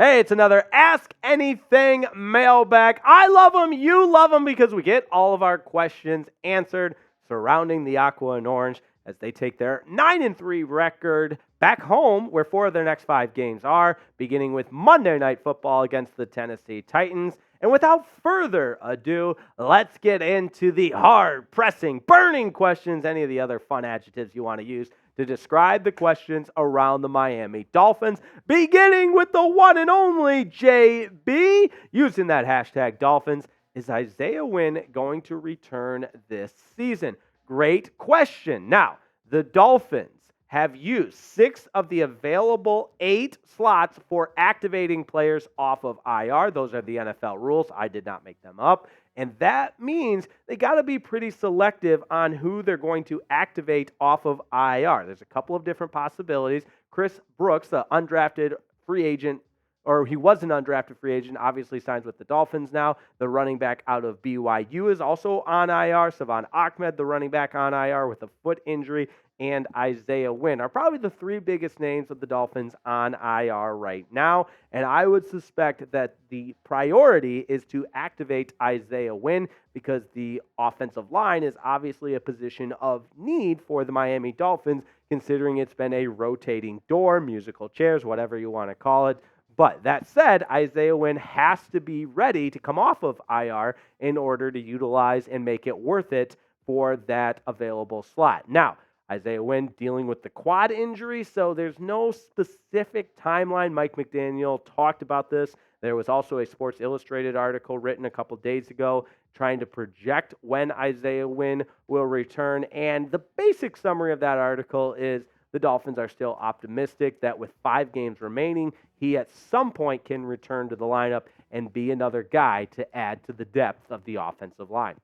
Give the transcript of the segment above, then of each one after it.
Hey, it's another Ask Anything mailbag. I love them, you love them, because we get all of our questions answered surrounding the Aqua and Orange as they take their 9-3 record back home, where 4 of their next 5 games are, beginning with Monday Night Football against the Tennessee Titans. And without further ado, let's get into the hard-pressing, burning questions, any of the other fun adjectives you want to use to describe the questions around the Miami Dolphins, beginning with the one and only JB. Using that hashtag Dolphins, is Isaiah Wynn going to return this season? Great question. Now, the Dolphins have used 6 of the available 8 slots for activating players off of IR. Those are the NFL rules. I did not make them up. And that means they got to be pretty selective on who they're going to activate off of IR. There's a couple of different possibilities. Chris Brooks, the undrafted free agent, or he was an undrafted free agent, obviously signs with the Dolphins now. The running back out of BYU is also on IR. Savon Ahmed, the running back, on IR with a foot injury. And Isaiah Wynn are probably the 3 biggest names of the Dolphins on IR right now. And I would suspect that the priority is to activate Isaiah Wynn because the offensive line is obviously a position of need for the Miami Dolphins, considering it's been a rotating door, musical chairs, whatever you want to call it. But that said, Isaiah Wynn has to be ready to come off of IR in order to utilize and make it worth it for that available slot. Now, Isaiah Wynn dealing with the quad injury, so there's no specific timeline. Mike McDaniel talked about this. There was also a Sports Illustrated article written a couple days ago trying to project when Isaiah Wynn will return. And the basic summary of that article is the Dolphins are still optimistic that with 5 games remaining, he at some point can return to the lineup and be another guy to add to the depth of the offensive line.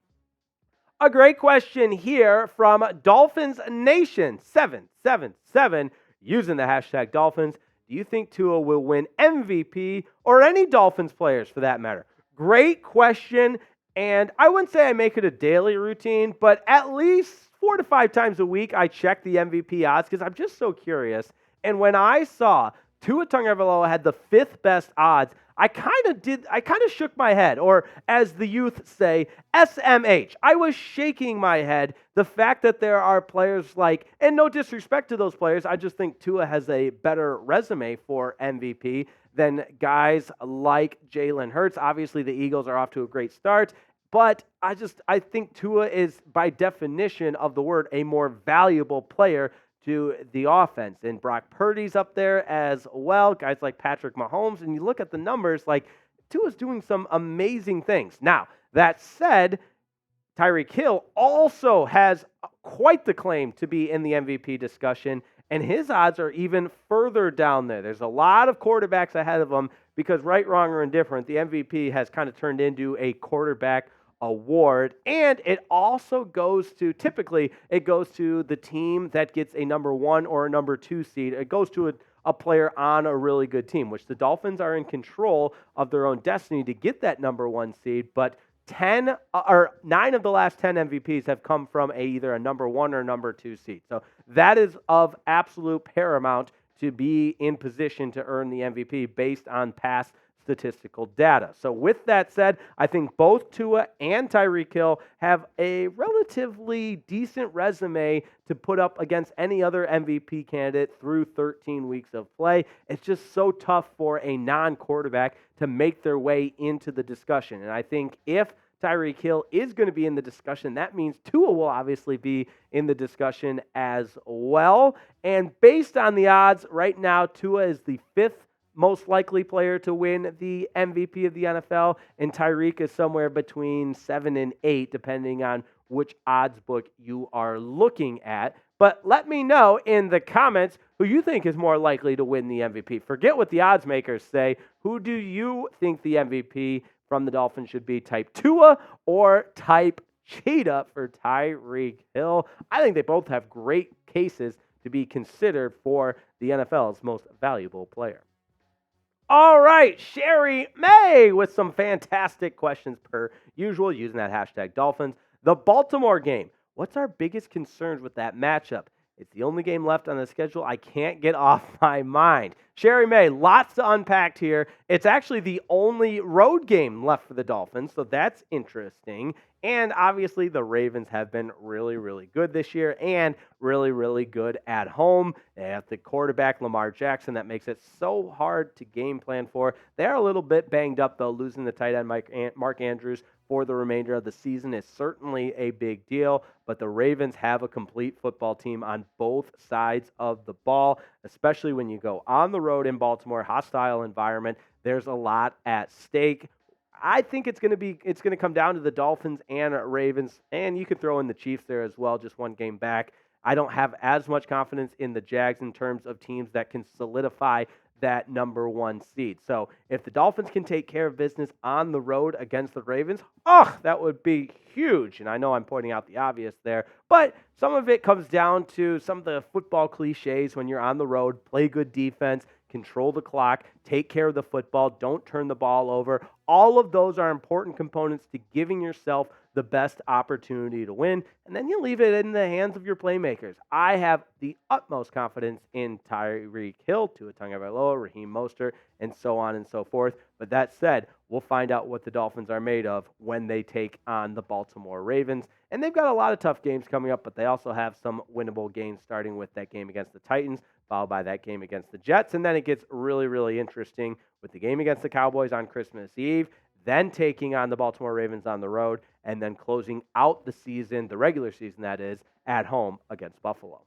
A great question here from Dolphins Nation 777 using the hashtag Dolphins. Do you think Tua will win MVP or any Dolphins players for that matter? Great question, and I wouldn't say I make it a daily routine, but at least 4 to 5 times a week I check the MVP odds because I'm just so curious. And when I saw Tua Tagovailoa had the 5th best odds, I kind of shook my head, or as the youth say, SMH. I was shaking my head. The fact that there are players like, and no disrespect to those players, I just think Tua has a better resume for MVP than guys like Jalen Hurts. Obviously, the Eagles are off to a great start, but I think Tua is, by definition of the word, a more valuable player to the offense. And Brock Purdy's up there as well, guys like Patrick Mahomes. And you look at the numbers, like Tua's doing some amazing things. Now, that said, Tyreek Hill also has quite the claim to be in the MVP discussion, and his odds are even further down there. There's a lot of quarterbacks ahead of him because, right, wrong, or indifferent, the MVP has kind of turned into a quarterback award, and it also goes to, typically, it goes to the team that gets a number 1 or a number 2 seed. It goes to a player on a really good team, which the Dolphins are in control of their own destiny to get that number 1 seed, but 9 of the last 10 MVPs have come from either a number 1 or number 2 seed. So that is of absolute paramount to be in position to earn the MVP based on past statistical data. So with that said, I think both Tua and Tyreek Hill have a relatively decent resume to put up against any other MVP candidate through 13 weeks of play. It's just so tough for a non-quarterback to make their way into the discussion. And I think if Tyreek Hill is going to be in the discussion, that means Tua will obviously be in the discussion as well. And based on the odds right now, Tua is the 5th most likely player to win the MVP of the NFL, and Tyreek is somewhere between 7 and 8, depending on which odds book you are looking at. But let me know in the comments who you think is more likely to win the MVP. Forget what the odds makers say. Who do you think the MVP from the Dolphins should be? Type Tua or type Cheetah for Tyreek Hill? I think they both have great cases to be considered for the NFL's most valuable player. All right, Sherry May with some fantastic questions per usual using that hashtag Dolphins. The Baltimore game. What's our biggest concerns with that matchup? It's the only game left on the schedule I can't get off my mind. Sherry May, lots to unpack here. It's actually the only road game left for the Dolphins, so that's interesting. And obviously, the Ravens have been really, really good this year and really, really good at home. They have the quarterback, Lamar Jackson, that makes it so hard to game plan for. They're a little bit banged up, though. Losing the tight end, Mark Andrews, for the remainder of the season is certainly a big deal, but the Ravens have a complete football team on both sides of the ball, especially when you go on the road in Baltimore, hostile environment. There's a lot at stake. I think it's going to come down to the Dolphins and Ravens, and you could throw in the Chiefs there as well, just one game back. I don't have as much confidence in the Jags in terms of teams that can solidify that number one seed. So if the Dolphins can take care of business on the road against the Ravens, that would be huge. And I know I'm pointing out the obvious there, but some of it comes down to some of the football cliches when you're on the road: play good defense, control the clock, take care of the football, don't turn the ball over. All of those are important components to giving yourself the best opportunity to win, and then you leave it in the hands of your playmakers. I have the utmost confidence in Tyreek Hill, Tua Tagovailoa, Raheem Mostert, and so on and so forth. But that said, we'll find out what the Dolphins are made of when they take on the Baltimore Ravens. And they've got a lot of tough games coming up, but they also have some winnable games, starting with that game against the Titans, followed by that game against the Jets. And then it gets really, really interesting with the game against the Cowboys on Christmas Eve, then taking on the Baltimore Ravens on the road, and then closing out the season, the regular season that is, at home against Buffalo.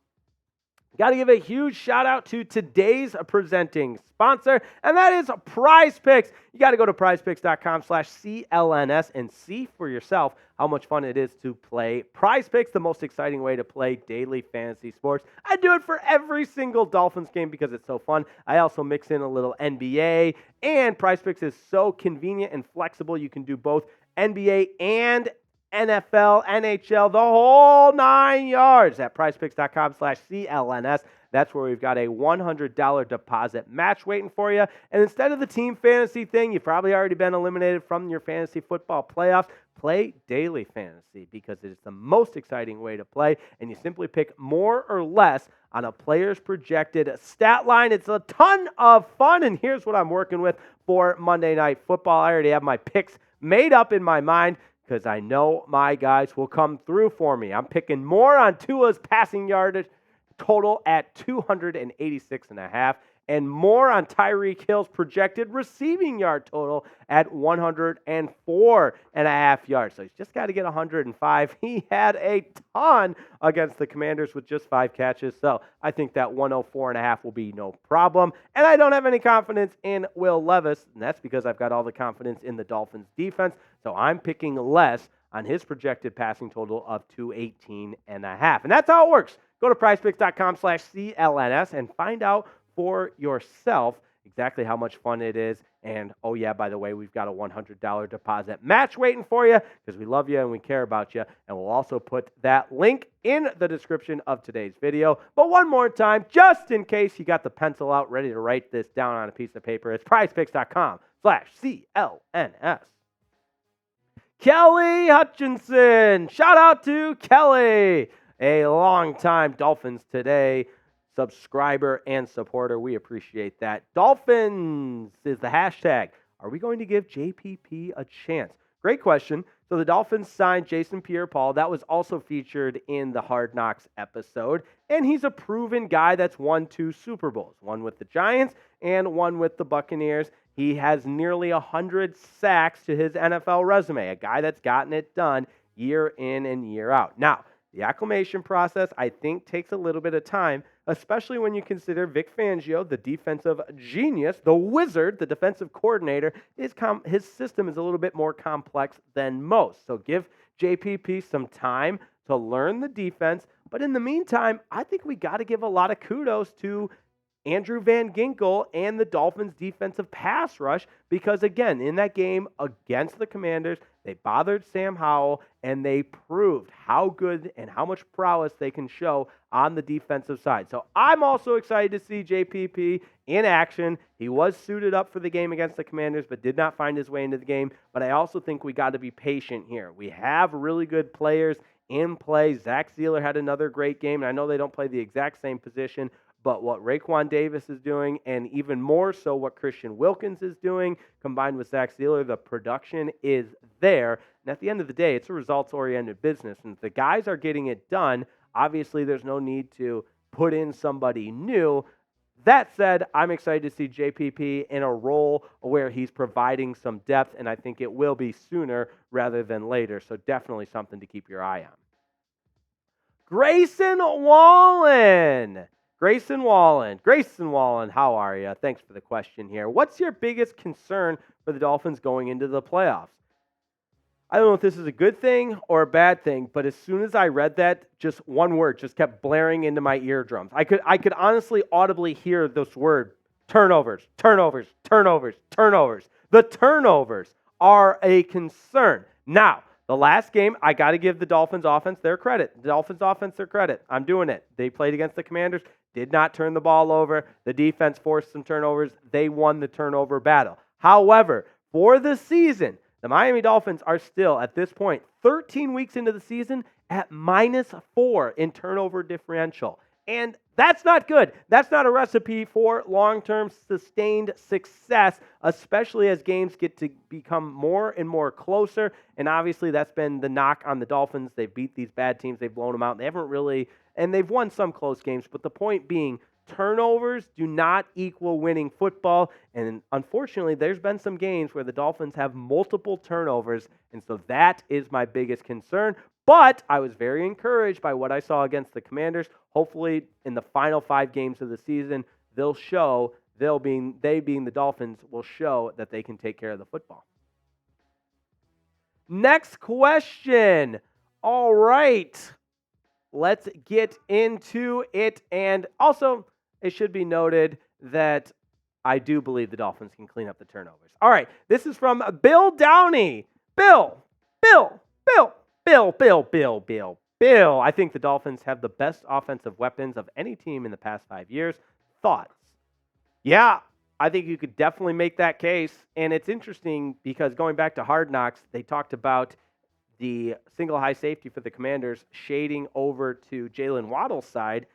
Got to give a huge shout out to today's presenting sponsor, and that is Prize Picks. You got to go to prizepicks.com/CLNS and see for yourself how much fun it is to play Prize Picks, the most exciting way to play daily fantasy sports. I do it for every single Dolphins game because it's so fun. I also mix in a little NBA, and Prize Picks is so convenient and flexible. You can do both NBA and NFL, NHL, the whole 9 yards at prizepicks.com/CLNS. That's where we've got a $100 deposit match waiting for you. And instead of the team fantasy thing, you've probably already been eliminated from your fantasy football playoffs. Play daily fantasy because it is the most exciting way to play. And you simply pick more or less on a player's projected stat line. It's a ton of fun. And here's what I'm working with for Monday Night Football. I already have my picks made up in my mind, because I know my guys will come through for me. I'm picking more on Tua's passing yardage total at 286.5, and more on Tyreek Hill's projected receiving yard total at 104.5 yards. So he's just got to get 105. He had a ton against the Commanders with just 5 catches. So I think that 104.5 will be no problem. And I don't have any confidence in Will Levis, and that's because I've got all the confidence in the Dolphins defense. So I'm picking less on his projected passing total of 218.5. And that's how it works. Go to prizepicks.com/CLNS and find out for yourself exactly how much fun it is. And, oh yeah, by the way, we've got a $100 deposit match waiting for you because we love you and we care about you. And we'll also put that link in the description of today's video. But one more time, just in case you got the pencil out ready to write this down on a piece of paper, it's prizepicks.com/CLNS. Kelly Hutchinson. Shout out to Kelly, a longtime Dolphins Today subscriber and supporter. We appreciate that. Dolphins is the hashtag. Are we going to give JPP a chance? Great question. So the Dolphins signed Jason Pierre-Paul. That was also featured in the Hard Knocks episode. And he's a proven guy that's won 2 Super Bowls, one with the Giants and one with the Buccaneers. He has nearly 100 sacks to his NFL resume, a guy that's gotten it done year in and year out. Now, the acclimation process, I think, takes a little bit of time, especially when you consider Vic Fangio, the defensive genius, the wizard, the defensive coordinator. His system is a little bit more complex than most. So give JPP some time to learn the defense. But in the meantime, I think we got to give a lot of kudos to Andrew Van Ginkel and the Dolphins' defensive pass rush because, again, in that game against the Commanders, they bothered Sam Howell, and they proved how good and how much prowess they can show on the defensive side. So I'm also excited to see JPP in action. He was suited up for the game against the Commanders, but did not find his way into the game. But I also think we got to be patient here. We have really good players in play. Zach Sealer had another great game, and I know they don't play the exact same position, but what Raekwon Davis is doing, and even more so what Christian Wilkins is doing, combined with Zach Sealer, the production is there. And at the end of the day, it's a results-oriented business. And if the guys are getting it done, obviously there's no need to put in somebody new. That said, I'm excited to see JPP in a role where he's providing some depth, and I think it will be sooner rather than later. So definitely something to keep your eye on. Grayson Wallen, how are you? Thanks for the question here. What's your biggest concern for the Dolphins going into the playoffs? I don't know if this is a good thing or a bad thing, but as soon as I read that, just one word just kept blaring into my eardrums. I could honestly audibly hear this word, turnovers. The turnovers are a concern. Now, the last game, I got to give the Dolphins offense their credit. I'm doing it. They played against the Commanders, did not turn the ball over. The defense forced some turnovers. They won the turnover battle. However, for the season, the Miami Dolphins are still, at this point, 13 weeks into the season, at -4 in turnover differential. And that's not good. That's not a recipe for long-term sustained success, especially as games get to become more and more closer. And obviously, that's been the knock on the Dolphins. They've beat these bad teams. They've blown them out. They haven't really, and they've won some close games. But the point being, turnovers do not equal winning football, and unfortunately, there's been some games where the Dolphins have multiple turnovers, and so that is my biggest concern. But I was very encouraged by what I saw against the Commanders. Hopefully, in the final 5 games of the season, they being the Dolphins, will show that they can take care of the football. Next question. All right. Let's get into it. And also, it should be noted that I do believe the Dolphins can clean up the turnovers. All right, this is from Bill Downey. Bill. I think the Dolphins have the best offensive weapons of any team in the past 5 years. Thoughts? Yeah, I think you could definitely make that case. And it's interesting because going back to Hard Knocks, they talked about the single high safety for the Commanders shading over to Jalen Waddle's side,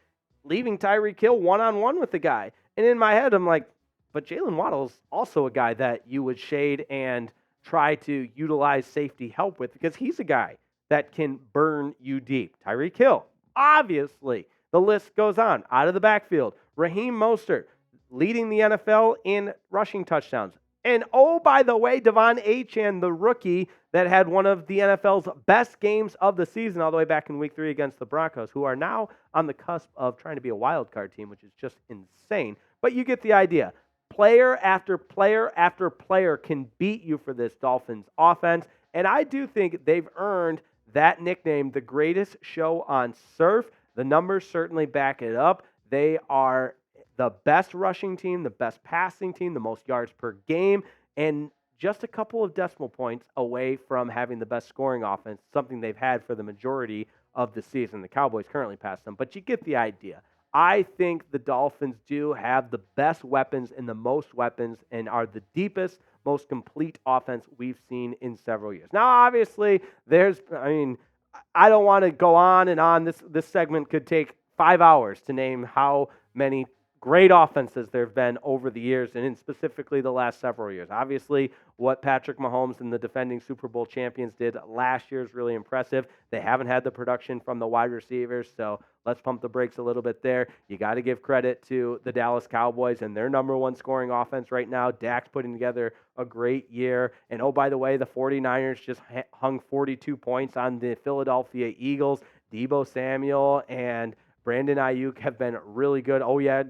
leaving Tyreek Hill one-on-one with the guy. And in my head, I'm like, but Jalen Waddle's also a guy that you would shade and try to utilize safety help with because he's a guy that can burn you deep. Tyreek Hill, obviously. The list goes on. Out of the backfield, Raheem Mostert, leading the NFL in rushing touchdowns. And oh, by the way, Devon Achane, the rookie that had one of the NFL's best games of the season all the way back in Week 3 against the Broncos, who are now on the cusp of trying to be a wild card team, which is just insane. But you get the idea. Player after player after player can beat you for this Dolphins offense. And I do think they've earned that nickname, the greatest show on surf. The numbers certainly back it up. They are the best rushing team, the best passing team, the most yards per game, and just a couple of decimal points away from having the best scoring offense, something they've had for the majority of the season. The Cowboys currently passed them, but you get the idea. I think the Dolphins do have the best weapons and the most weapons and are the deepest, most complete offense we've seen in several years. Now, obviously, I don't want to go on and on. This segment could take 5 hours to name how many great offenses there have been over the years, and in specifically the last several years. Obviously, what Patrick Mahomes and the defending Super Bowl champions did last year is really impressive. They haven't had the production from the wide receivers, so let's pump the brakes a little bit there. You got to give credit to the Dallas Cowboys and their number one scoring offense right now. Dak's putting together a great year. And oh, by the way, the 49ers just hung 42 points on the Philadelphia Eagles. Deebo Samuel and Brandon Ayuk have been really good. Oh, yeah,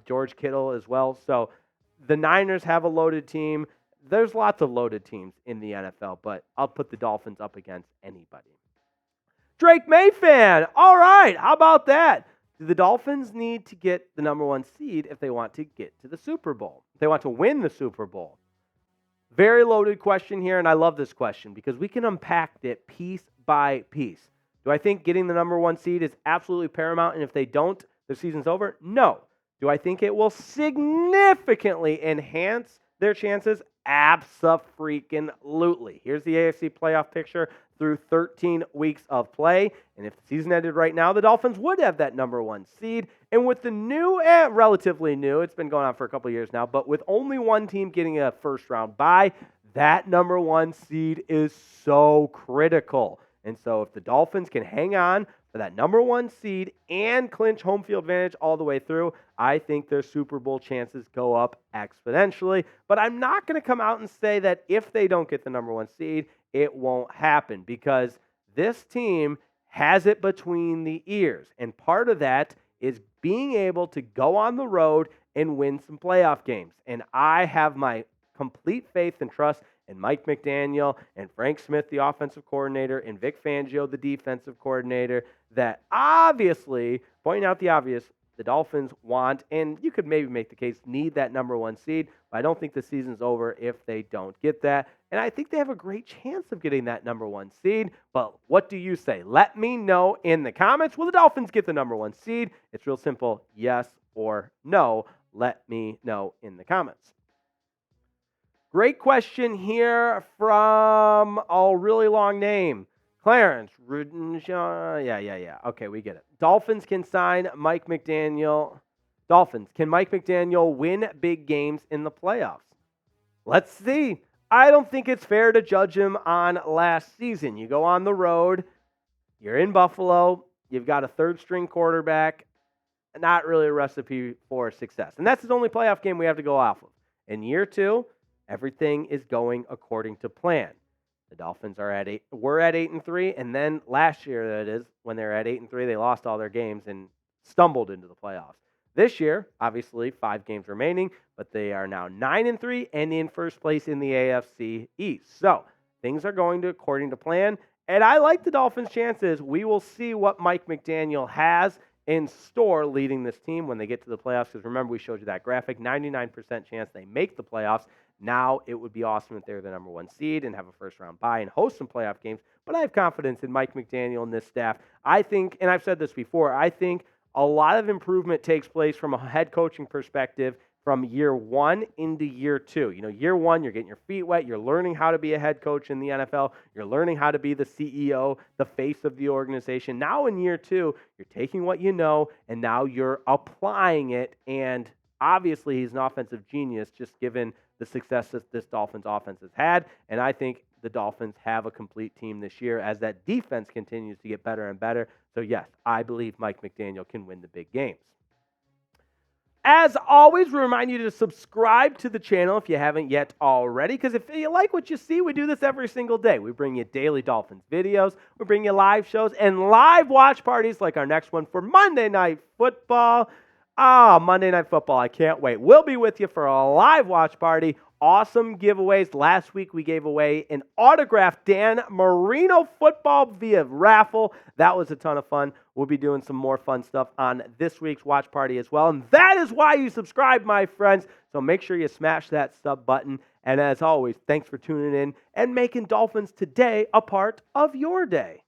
George Kittle as well. So the Niners have a loaded team. There's lots of loaded teams in the NFL, but I'll put the Dolphins up against anybody. Drake Mayfan. All right, how about that? Do the Dolphins need to get the number 1 seed if they want to get to the Super Bowl? If they want to win the Super Bowl? Very loaded question here, and I love this question because we can unpack it piece by piece. Do I think getting the number 1 seed is absolutely paramount, and if they don't, the season's over? No. Do I think it will significantly enhance their chances? Abso-freaking-lutely. Here's the AFC playoff picture. through 13 weeks of play. And if the season ended right now, the Dolphins would have that number 1 seed. And with the new, relatively new, it's been going on for a couple of years now, but with only one team getting a first-round bye, that number 1 seed is so critical. And so if the Dolphins can hang on for that number 1 seed and clinch home field advantage all the way through, I think their Super Bowl chances go up exponentially. But I'm not going to come out and say that if they don't get the number 1 seed, it won't happen, because this team has it between the ears. And part of that is being able to go on the road and win some playoff games. And I have my complete faith and trust in Mike McDaniel and Frank Smith, the offensive coordinator, and Vic Fangio, the defensive coordinator, that obviously, pointing out the obvious, the Dolphins want, and you could maybe make the case, need that number 1 seed, but I don't think the season's over if they don't get that. And I think they have a great chance of getting that number 1 seed. But what do you say? Let me know in the comments. Will the Dolphins get the number 1 seed? It's real simple, yes or no. Let me know in the comments. Great question here from a really long name. Clarence. Yeah. Okay, we get it. Dolphins can sign Mike McDaniel. Dolphins, can Mike McDaniel win big games in the playoffs? Let's see. I don't think it's fair to judge him on last season. You go on the road, you're in Buffalo, you've got a third-string quarterback, not really a recipe for success. And that's his only playoff game we have to go off of. In year 2, everything is going according to plan. The Dolphins were at 8-3, and then last year, that is, when they were at 8-3, they lost all their games and stumbled into the playoffs. This year, obviously, 5 games remaining, but they are now 9-3 and in first place in the AFC East. So things are going according to plan, and I like the Dolphins' chances. We will see what Mike McDaniel has in store leading this team when they get to the playoffs, because remember, we showed you that graphic, 99% chance they make the playoffs. Now, it would be awesome if they were the number 1 seed and have a first-round bye and host some playoff games, but I have confidence in Mike McDaniel and this staff. I think, and I've said this before, I think a lot of improvement takes place from a head coaching perspective from year 1 into year 2. You know, year 1, you're getting your feet wet, you're learning how to be a head coach in the NFL, you're learning how to be the CEO, the face of the organization. Now in year 2, you're taking what you know, and now you're applying it, and obviously he's an offensive genius, just given the success that this Dolphins offense has had, and I think the Dolphins have a complete team this year as that defense continues to get better and better. So yes, I believe Mike McDaniel can win the big games. As always, we remind you to subscribe to the channel if you haven't yet already, because if you like what you see, we do this every single day. We bring you daily Dolphins videos, we bring you live shows, and live watch parties like our next one for Monday Night Football. Monday Night Football, I can't wait. We'll be with you for a live watch party. Awesome giveaways. Last week, we gave away an autographed Dan Marino football via raffle. That was a ton of fun. We'll be doing some more fun stuff on this week's watch party as well. And that is why you subscribe, my friends. So make sure you smash that sub button. And as always, thanks for tuning in and making Dolphins today a part of your day.